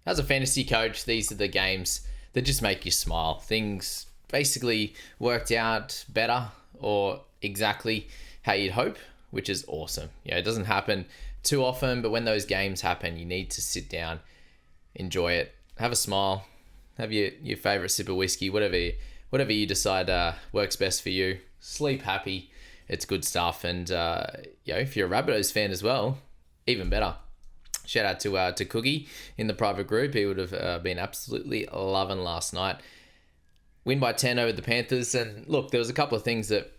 As a fantasy coach, these are the games that just make you smile. Things basically worked out better or exactly how you'd hope, which is awesome. It doesn't happen too often, but when those games happen, you need to sit down, enjoy it, have a smile, have your favorite sip of whiskey, whatever you decide works best for you. Sleep happy. It's good stuff. And if you're a Rabbitohs fan as well, even better. Shout out to Cookie in the private group. He would have been absolutely loving last night. Win by 10 over the Panthers. And look, there was a couple of things that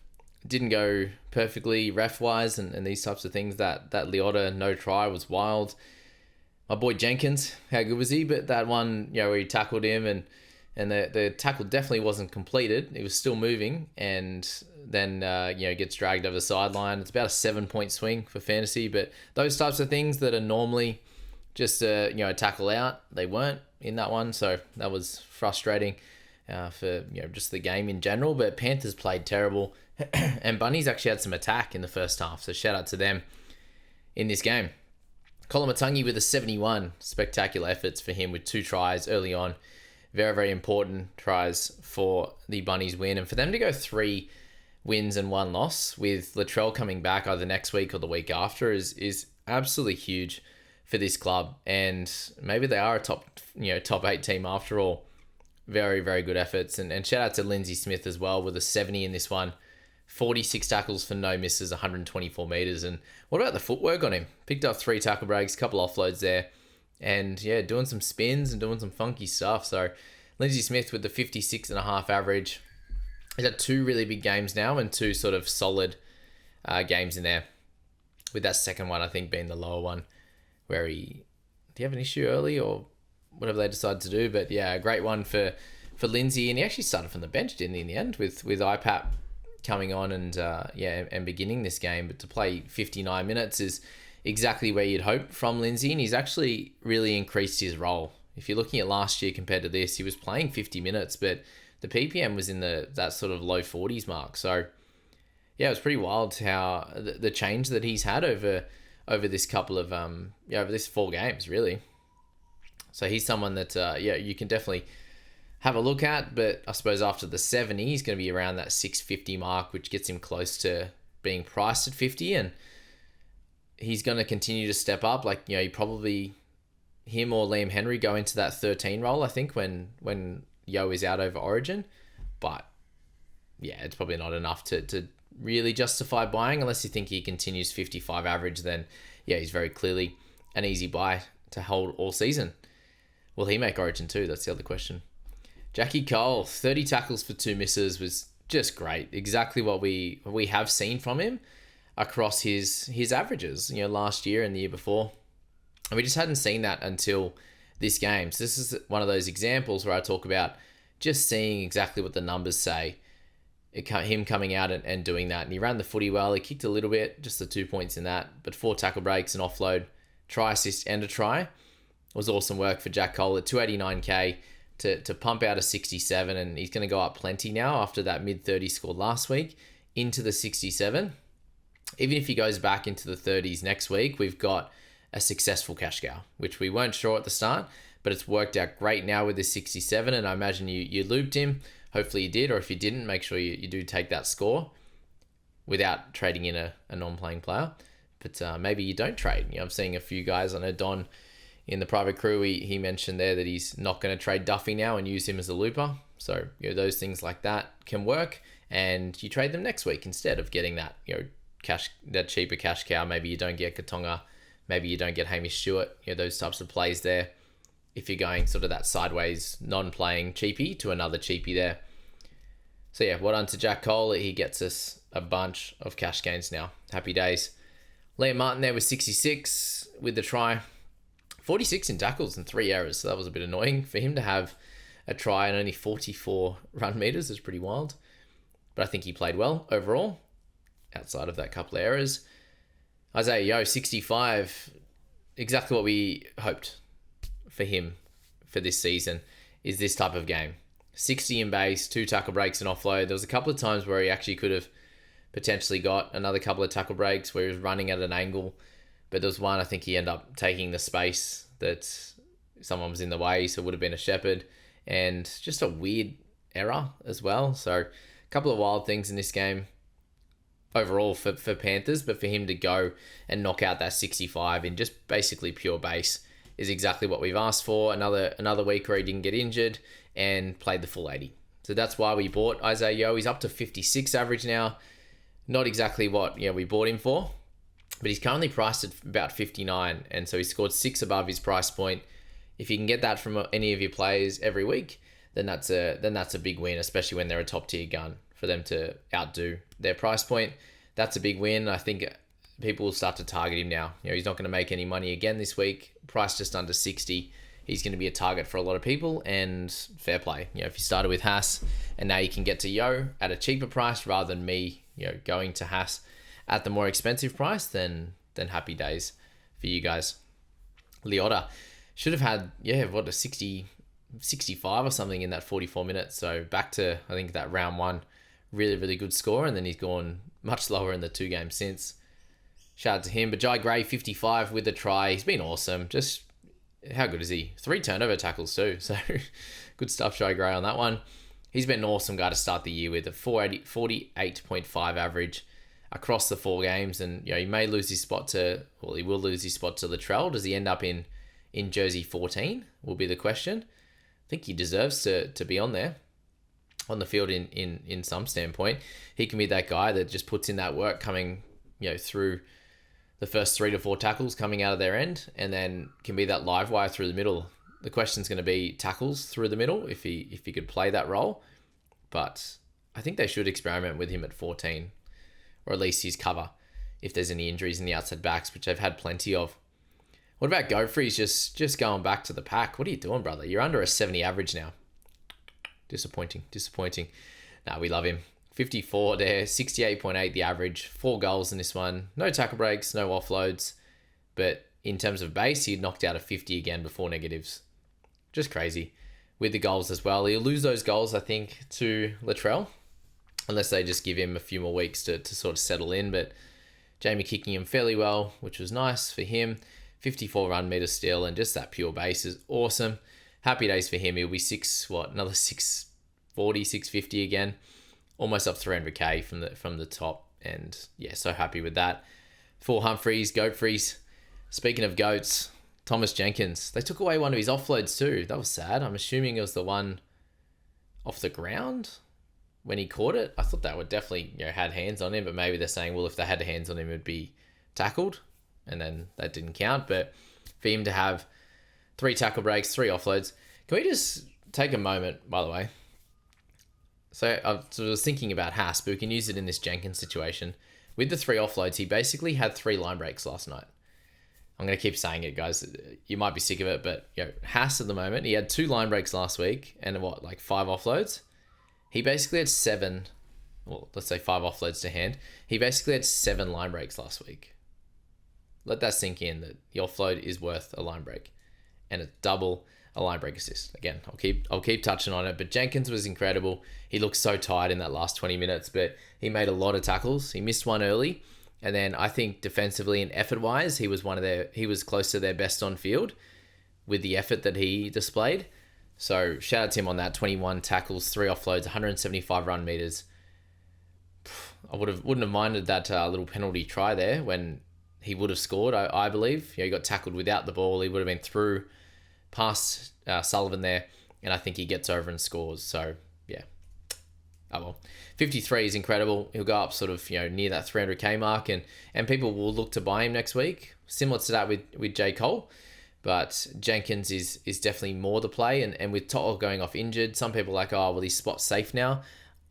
didn't go perfectly ref-wise and these types of things. That Leota no try was wild. My boy Jenkins, how good was he? But that one, where he tackled him and the tackle definitely wasn't completed. He was still moving and then, gets dragged over the sideline. It's about a 7-point swing for fantasy, but those types of things that are normally just, a tackle out, they weren't in that one. So that was frustrating for, just the game in general. But Panthers played terrible and Bunnies actually had some attack in the first half. So shout out to them in this game. Kolomatangi with a 71. Spectacular efforts for him with 2 tries early on. Very, very important tries for the Bunnies win. And for them to go 3 wins and 1 loss with Latrell coming back either next week or the week after is absolutely huge for this club. And maybe they are a top 8 team after all. Very, very good efforts. And shout out to Lindsay Smith as well with a 70 in this one. 46 tackles for no misses, 124 metres. And what about the footwork on him? Picked up 3 tackle breaks, couple offloads there. And doing some spins and doing some funky stuff. So Lindsay Smith with the 56.5 average. He's had 2 really big games now and 2 sort of solid games in there. With that second one, I think, being the lower one. Where did he have an issue early or whatever they decided to do? But yeah, a great one for Lindsay. And he actually started from the bench, didn't he, in the end? With IPAP coming on and beginning this game. But to play 59 minutes is exactly where you'd hope from Lindsay, and he's actually really increased his role. If you're looking at last year compared to this, he was playing 50 minutes, but the PPM was in that sort of low 40s mark. So, yeah, it was pretty wild how the change that he's had over this couple of over this 4 games really. So he's someone that you can definitely have a look at, but I suppose after the 70, he's going to be around that 650 mark, which gets him close to being priced at 50 and he's going to continue to step up. Him or Liam Henry go into that 13 role, I think, when Yo is out over Origin. But, yeah, it's probably not enough to really justify buying unless you think he continues 55 average. Then, yeah, he's very clearly an easy buy to hold all season. Will he make Origin too? That's the other question. Jackie Cole, 30 tackles for 2 misses was just great. Exactly what we have seen from him across his averages, last year and the year before. And we just hadn't seen that until this game. So this is one of those examples where I talk about just seeing exactly what the numbers say. Him coming out and doing that. And he ran the footy well. He kicked a little bit, just the 2 points in that. But 4 tackle breaks, an offload, try assist and a try. It was awesome work for Jack Cole at 289k to pump out a 67. And he's going to go up plenty now after that mid-30s scored last week into the 67. Even if he goes back into the 30s next week, we've got a successful cash cow, which we weren't sure at the start, but it's worked out great now with the 67. And I imagine you looped him. Hopefully you did, or if you didn't, make sure you do take that score without trading in a non-playing player. But maybe you don't trade. I'm seeing a few guys. I know Don in the private crew, he mentioned there that he's not going to trade Duffy now and use him as a looper. So those things like that can work, and you trade them next week instead of getting that that cheaper cash cow. Maybe you don't get Katonga, maybe you don't get Hamish Stewart, those types of plays there. If you're going sort of that sideways, non-playing cheapie to another cheapie there. So yeah, well done to Jack Cole. He gets us a bunch of cash gains now. Happy days. Liam Martin there with 66 with the try. 46 in tackles and 3 errors. So that was a bit annoying. For him to have a try and only 44 run meters is pretty wild. But I think he played well overall, outside of that couple of errors. Isaiah Yeo, 65. Exactly what we hoped for him for this season is this type of game. 60 in base, 2 tackle breaks and offload. There was a couple of times where he actually could have potentially got another couple of tackle breaks where he was running at an angle. But there was one, I think he ended up taking the space that Someone was in the way, so it would have been a Shepherd. And just a weird error as well. So a couple of wild things in this game overall for Panthers, but for him to go and knock out that 65 in just basically pure base is exactly what we've asked for. Another week where he didn't get injured and played the full 80. So that's why we bought Isaiah Yeo. He's up to 56 average now. Not exactly what we bought him for, but he's currently priced at about 59, and so he scored 6 above his price point. If you can get that from any of your players every week, then that's a big win, especially when they're a top tier gun. For them to outdo their price point, that's a big win. I think people will start to target him now. He's not going to make any money again this week. Price just under 60. He's going to be a target for a lot of people, and fair play. If you started with Haas and now you can get to Yo at a cheaper price rather than me, going to Haas at the more expensive price, then happy days for you guys. Leota should have had, a 65 or something in that 44 minutes. So back to, I think, that round one, really, really good score. And then he's gone much lower in the 2 games since. Shout out to him. But Jai Gray, 55 with a try. He's been awesome. Just, how good is he? 3 turnover tackles too. So good stuff, Jai Gray, on that one. He's been an awesome guy to start the year with a 48.5 average across the 4 games. And, he may lose his spot to, he will lose his spot to Latrell. Does he end up in jersey 14 will be the question. I think he deserves to be on there, on the field in some standpoint. He can be that guy that just puts in that work coming, through the first 3 to 4 tackles coming out of their end, and then can be that live wire through the middle. The question's going to be tackles through the middle if he could play that role. But I think they should experiment with him at 14, or at least his cover if there's any injuries in the outside backs, which they've had plenty of. What about Godfrey's just going back to the pack? What are you doing, brother? You're under a 70 average now. Disappointing. Nah, we love him. 54 there, 68.8 the average, 4 goals in this one. No tackle breaks, no offloads. But in terms of base, he knocked out a 50 again before negatives. Just crazy. With the goals as well. He'll lose those goals, I think, to Latrell, unless they just give him a few more weeks to sort of settle in. But Jamie kicking him fairly well, which was nice for him. 54 run meter still, and just that pure base is awesome. Happy days for him. He'll be another 640, 650 again. Almost up 300k from the top, and so happy with that. For Humphreys, Goatfreys. Speaking of goats, Thomas Jenkins. They took away one of his offloads too. That was sad. I'm assuming it was the one off the ground when he caught it. I thought that would definitely had hands on him, but maybe they're saying, well, if they had hands on him, it would be tackled. And then that didn't count. But for him to have 3 tackle breaks, 3 offloads. Can we just take a moment, by the way? So I was thinking about Haas, but we can use it in this Jenkins situation. With the 3 offloads, he basically had 3 line breaks last night. I'm going to keep saying it, guys. You might be sick of it, but Haas at the moment, he had 2 line breaks last week and 5 offloads? He basically had 7, let's say 5 offloads to hand. He basically had 7 line breaks last week. Let that sink in, that the offload is worth a line break, and it's double a line break assist. Again, I'll keep touching on it, but Jenkins was incredible. He looked so tired in that last 20 minutes, but he made a lot of tackles. He missed one early, and then I think defensively and effort-wise, he was close to their best on field with the effort that he displayed. So shout out to him on that. 21 tackles, 3 offloads, 175 run meters. I wouldn't have minded that little penalty try there when he would have scored, I believe. He got tackled without the ball. He would have been through past Sullivan there, and I think he gets over and scores. So, oh well. 53 is incredible. He'll go up sort of, near that 300k mark, and people will look to buy him next week. Similar to that with J. Cole. But Jenkins is definitely more the play, and with To'o going off injured, some people are like, oh, well, his spot's safe now.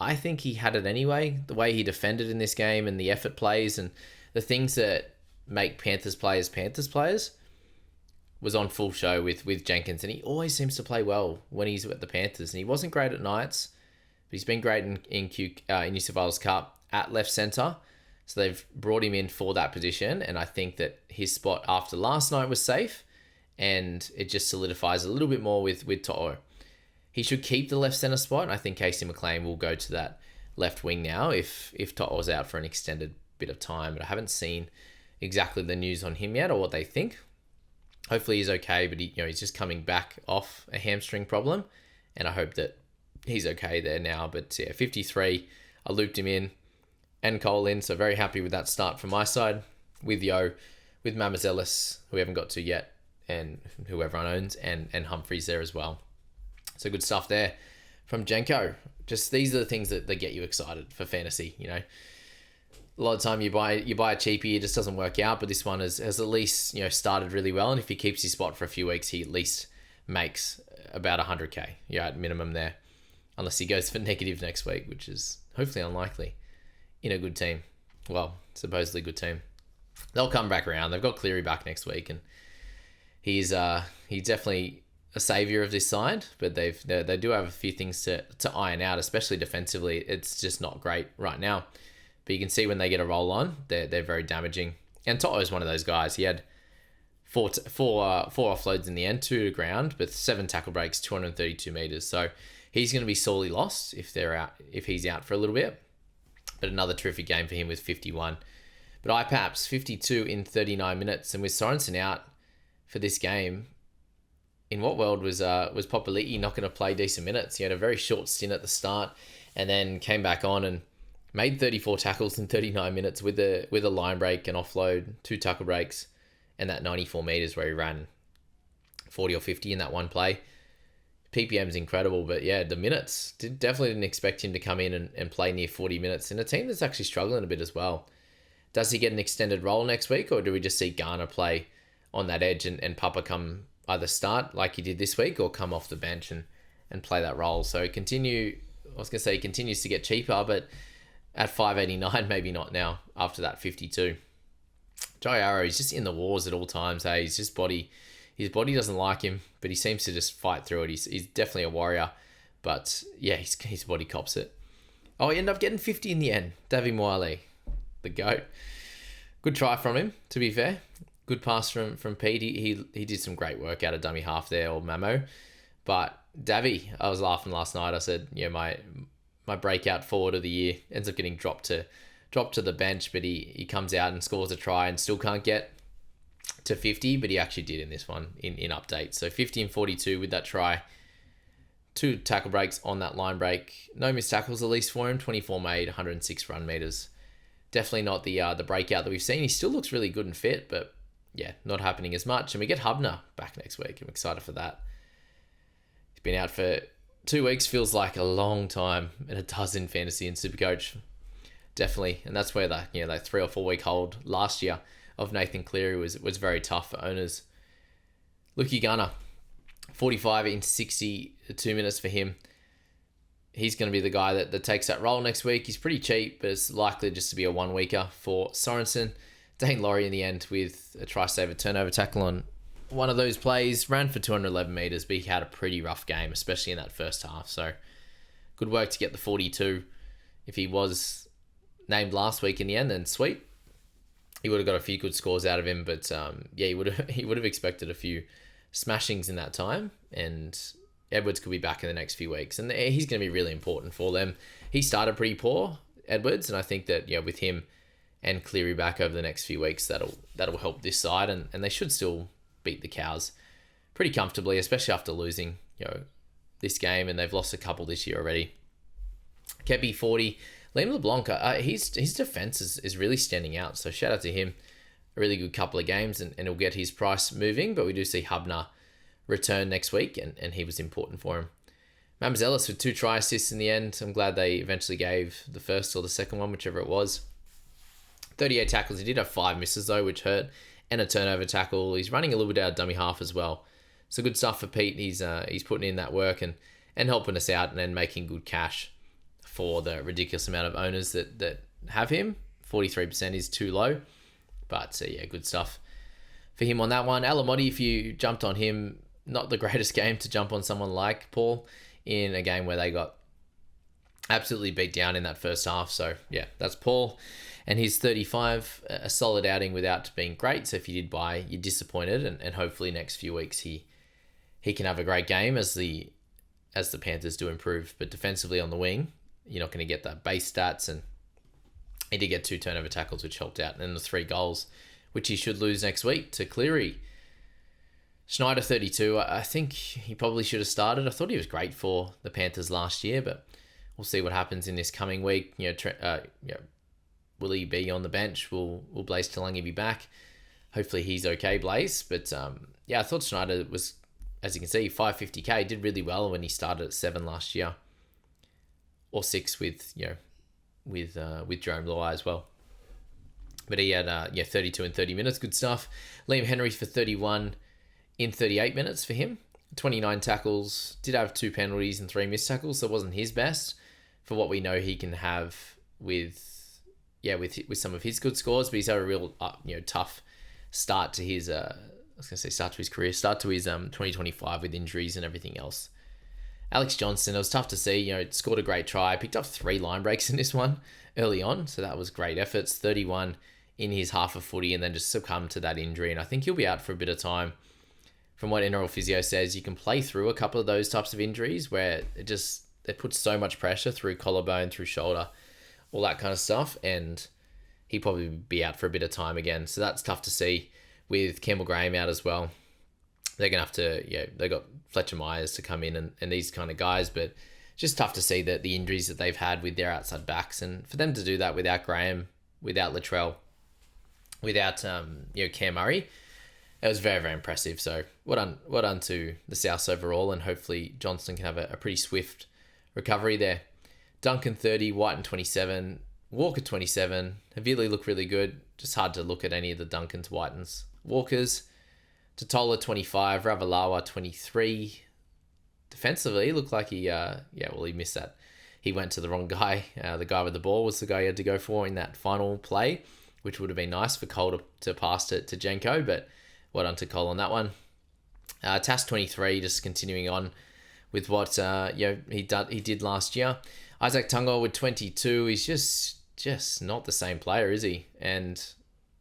I think he had it anyway. The way he defended in this game and the effort plays and the things that make Panthers players was on full show with Jenkins, and he always seems to play well when he's at the Panthers, and he wasn't great at Knights, but he's been great in New South Wales Cup at left centre, so they've brought him in for that position, and I think that his spot after last night was safe, and it just solidifies a little bit more with To'o. He should keep the left centre spot, and I think Casey McLean will go to that left wing now if To'o's out for an extended bit of time, but I haven't seen exactly the news on him yet or what they think. Hopefully he's okay, but he's just coming back off a hamstring problem, and I hope that he's okay there now. But yeah, 53, I looped him in and Cole in, so very happy with that start from my side, with Yo, with Mamazelis, who we haven't got to yet, and who everyone owns, and Humphreys there as well. So good stuff there from Jenko. Just these are the things that get you excited for fantasy. A lot of time you buy a cheapie, it just doesn't work out. But this one has at least started really well, and if he keeps his spot for a few weeks, he at least makes about 100k. At minimum there, unless he goes for negative next week, which is hopefully unlikely. In a good team, well, supposedly good team, they'll come back around. They've got Cleary back next week, and he's definitely a saviour of this side. But they do have a few things to iron out, especially defensively. It's just not great right now. But you can see when they get a roll on, they're very damaging. And Toto is one of those guys. He had four offloads in the end, 2 to ground, but 7 tackle breaks, 232 meters. So he's going to be sorely lost if he's out for a little bit. But another terrific game for him with 51. But IPAPS, 52 in 39 minutes. And with Sorensen out for this game, in what world was Popoliti not going to play decent minutes? He had a very short stint at the start and then came back on and made 34 tackles in 39 minutes with a line break, an offload, 2 tackle breaks, and that 94 meters where he ran 40 or 50 in that one play. PPM's incredible, but yeah, the minutes, definitely didn't expect him to come in and play near 40 minutes in a team that's actually struggling a bit as well. Does he get an extended role next week, or do we just see Garner play on that edge and Papa come either start like he did this week or come off the bench and play that role? So he continues to get cheaper, but at 589, maybe not now after that 52. Jai Arrow, he's just in the wars at all times. Hey, his body doesn't like him, but he seems to just fight through it. He's definitely a warrior, but yeah, his body cops it. Oh, he ended up getting 50 in the end. Davy Moale, the GOAT. Good try from him, to be fair. Good pass from Pete. He did some great work out of dummy half there, or Mamo. But Davy, I was laughing last night. I said, my breakout forward of the year ends up getting dropped to the bench, but he comes out and scores a try and still can't get to 50, but he actually did in this one in update. So 50 and 42 with that try. 2 tackle breaks on that line break. No missed tackles at least for him. 24 made, 106 run meters. Definitely not the breakout that we've seen. He still looks really good and fit, but yeah, not happening as much. And we get Hubner back next week. I'm excited for that. He's been out for 2 weeks, feels like a long time, and it does in fantasy and Supercoach. Definitely. And that's where that 3 or 4 week hold last year of Nathan Cleary was very tough for owners. Lukey Gunner, 45 in 62 minutes for him. He's going to be the guy that takes that role next week. He's pretty cheap, but it's likely just to be a 1 weeker for Sorensen. Dane Laurie in the end with a try saver turnover tackle on one of those plays. Ran for 211 meters, but he had a pretty rough game, especially in that first half. So good work to get the 42. If he was named last week in the end, then sweet. He would have got a few good scores out of him, but he would have expected a few smashings in that time, and Edwards could be back in the next few weeks, and he's going to be really important for them. He started pretty poor, Edwards, and I think that with him and Cleary back over the next few weeks, that'll help this side, and they should still beat the Cows pretty comfortably, especially after losing this game, and they've lost a couple this year already. Kepi 40. Liam LeBlanc, his defense is really standing out, so shout out to him. A really good couple of games, and he'll get his price moving, but we do see Hubner return next week, and he was important for him. Mamzelis with 2 try assists in the end. I'm glad they eventually gave the first or the second one, whichever it was. 38 tackles. He did have 5 misses, though, which hurt, and a turnover tackle. He's running a little bit out of dummy half as well. So good stuff for Pete. He's putting in that work and helping us out and then making good cash for the ridiculous amount of owners that have him. 43% is too low. But yeah, good stuff for him on that one. Alamotti, if you jumped on him, not the greatest game to jump on someone like Paul in a game where they got absolutely beat down in that first half. So yeah, that's Paul. And he's 35, a solid outing without being great. So if you did buy, you're disappointed. And hopefully next few weeks he can have a great game as the Panthers do improve. But defensively on the wing, you're not going to get that base stats, and he did get 2 turnover tackles, which helped out, and then the 3 goals, which he should lose next week to Cleary. Schneider 32, I think he probably should have started. I thought he was great for the Panthers last year, but we'll see what happens in this coming week. Will he be on the bench? Will Blaze Talangi be back? Hopefully he's okay, Blaze. But I thought Schneider was, as you can see, 550k, did really well when he started at 7 last year, or 6 with Jerome Luai as well. But he had 32 and 30 minutes, good stuff. Liam Henry for 31 in 38 minutes for him. 29 tackles, did have 2 penalties and 3 missed tackles, so it wasn't his best for what we know he can have with some of his good scores, but he's had a real tough start to his start to his career, start to his 2025 with injuries and everything else. Alex Johnston, it was tough to see, scored a great try, picked up 3 line breaks in this one early on, so that was great efforts. 31 in his half of footy, and then just succumbed to that injury, and I think he'll be out for a bit of time. From what NRL Physio says, you can play through a couple of those types of injuries where it puts so much pressure through collarbone, through shoulder, all that kind of stuff, and he'll probably be out for a bit of time again. So that's tough to see with Campbell Graham out as well. They're going to have to, they got Fletcher Myers to come in and these kind of guys, but it's just tough to see that the injuries that they've had with their outside backs, and for them to do that without Graham, without Latrell, without Cam Murray, it was very, very impressive. So well done to the Souths overall, and hopefully Johnston can have a pretty swift recovery there. Duncan 30, Whiten 27, Walker 27. Havili looked really good. Just hard to look at any of the Duncans, Whitens, Walkers. Totola 25, Ravalawa 23. Defensively, looked like he missed that. He went to the wrong guy. The guy with the ball was the guy he had to go for in that final play, which would have been nice for Cole to pass to Jenko, but well done to Cole on that one. Tass 23, just continuing on with what he did last year. Isaac Tungo with 22. He's just not the same player, is he? And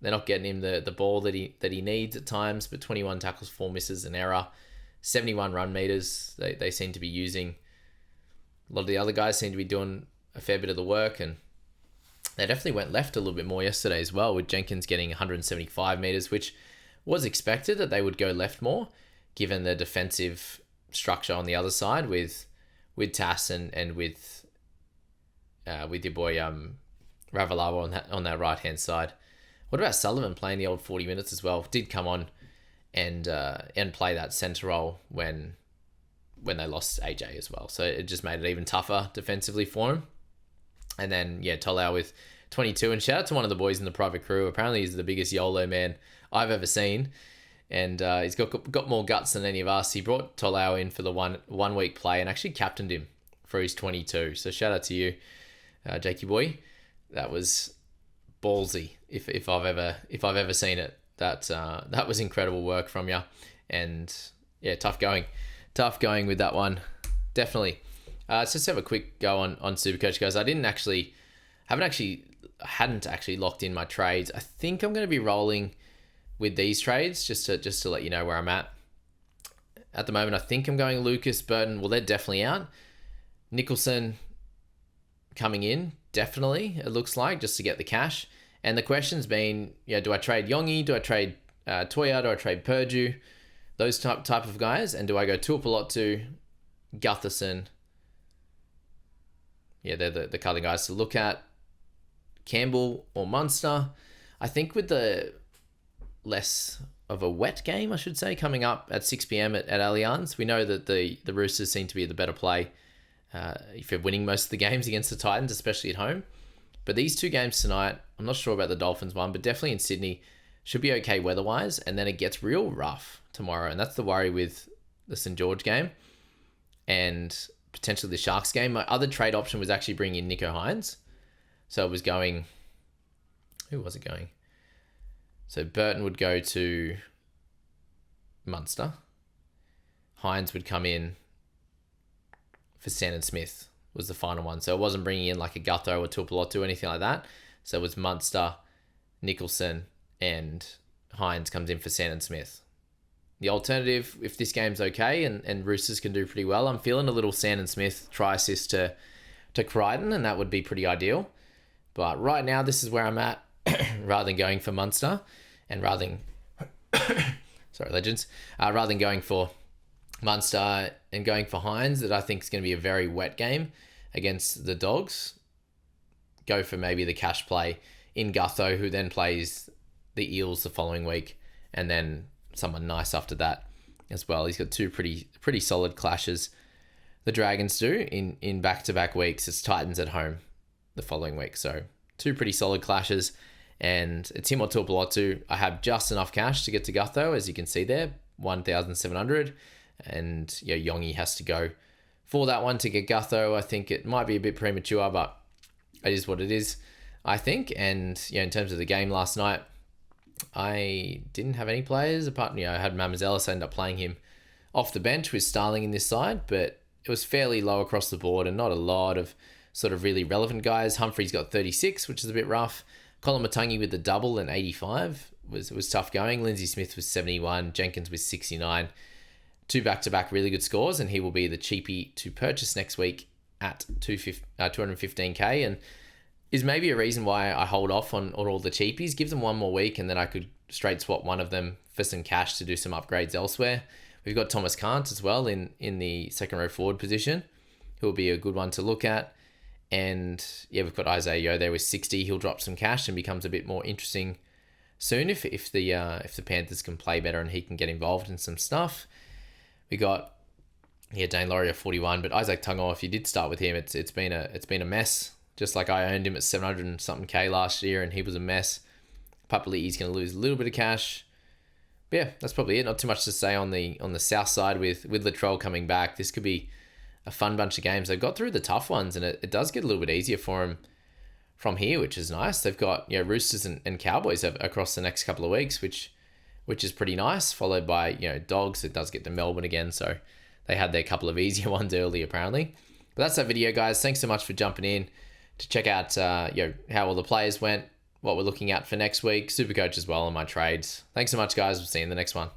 they're not getting him the ball that he needs at times. But 21 tackles, 4 misses, an error, 71 run meters. They seem to be using. A lot of the other guys seem to be doing a fair bit of the work, and they definitely went left a little bit more yesterday as well, with Jenkins getting 175 meters, which was expected that they would go left more, given the defensive structure on the other side with Tass and with your boy Ravalawa on that right hand side. What about Sullivan playing the old 40 minutes as well? Did come on and play that centre role when they lost AJ as well. So it just made it even tougher defensively for him. And then Tolau with 22, and shout out to one of the boys in the private crew. Apparently he's the biggest YOLO man I've ever seen, and he's got more guts than any of us. He brought Tolau in for the one week play and actually captained him for his 22. So shout out to you, Jakey boy. That was ballsy if I've ever seen it. That was incredible work from you, and tough going with that one, definitely. Let's just have a quick go on Supercoach, guys. I hadn't actually locked in my trades. I think I'm going to be rolling with these trades just to let you know where I'm at. At the moment, I think I'm going Lucas, Burton. Well, they're definitely out. Nicholson coming in, definitely, it looks like, just to get the cash. And the question's been, do I trade Yongi? Do I trade Toya? Do I trade Purdue? Those type of guys. And do I go Tuapolotu, Gutherson? Yeah, they're the kind of guys to look at. Campbell or Munster. I think with the less of a wet game, I should say, coming up at 6 p.m. at Allianz, we know that the Roosters seem to be the better play if you're winning most of the games against the Titans, especially at home. But these 2 games tonight, I'm not sure about the Dolphins one, but definitely in Sydney, should be okay weather-wise, and then it gets real rough tomorrow, and that's the worry with the St. George game and potentially the Sharks game. My other trade option was actually bringing in Nico Hines. So it was going... Who was it going? So Burton would go to Munster. Hines would come in for Sandon Smith was the final one. So it wasn't bringing in like a Gutho or Tuapolotu or anything like that. So it was Munster, Nicholson, and Hines comes in for Sandon Smith. The alternative, if this game's okay and Roosters can do pretty well, I'm feeling a little Sandon Smith try assist to Crichton, and that would be pretty ideal. But right now, this is where I'm at, rather than going for Munster, and rather than Legends, rather than going for Munster and going for Hines, that I think is going to be a very wet game against the Dogs. Go for maybe the cash play in Gutho, who then plays the Eels the following week, and then someone nice after that as well. He's got two pretty solid clashes. The Dragons do in back-to-back weeks. It's Titans at home the following week, so two pretty solid clashes. And it's him or Tuipulotu. I have just enough cash to get to Gutho, as you can see there, 1,700. And Yongi has to go for that one to get Gutho. I think it might be a bit premature, but it is what it is, I think. And in terms of the game last night, I didn't have any players apart. I had Mamazelis. I ended up playing him off the bench with Starling in this side, but it was fairly low across the board and not a lot of sort of really relevant guys. Humphrey's got 36, which is a bit rough. Colin Matangi with the double and 85 was tough going. Lindsay Smith was 71. Jenkins was 69. Two back-to-back really good scores, and he will be the cheapie to purchase next week at 215k, and is maybe a reason why I hold off on all the cheapies. Give them one more week, and then I could straight swap one of them for some cash to do some upgrades elsewhere. We've got Thomas Kant as well in the second row forward position, who will be a good one to look at. And we've got Isaiah Yeo there with 60. He'll drop some cash and becomes a bit more interesting soon if the Panthers can play better and he can get involved in some stuff. We got Dane Laurie at 41, but Isaac Tungo, if you did start with him, it's been a mess. Just like I owned him at 700 and something K last year, and he was a mess. Papali'i's going to lose a little bit of cash. But that's probably it. Not too much to say on the south side with Latrell coming back. This could be a fun bunch of games. They've got through the tough ones, and it does get a little bit easier for them from here, which is nice. They've got Roosters and Cowboys across the next couple of weeks, which is pretty nice, followed by Dogs. It does get to Melbourne again, so they had their couple of easier ones early apparently. But that's that video, guys. Thanks so much for jumping in to check out how all the players went, what we're looking at for next week, Supercoach as well on my trades. Thanks so much, guys. We'll see you in the next one.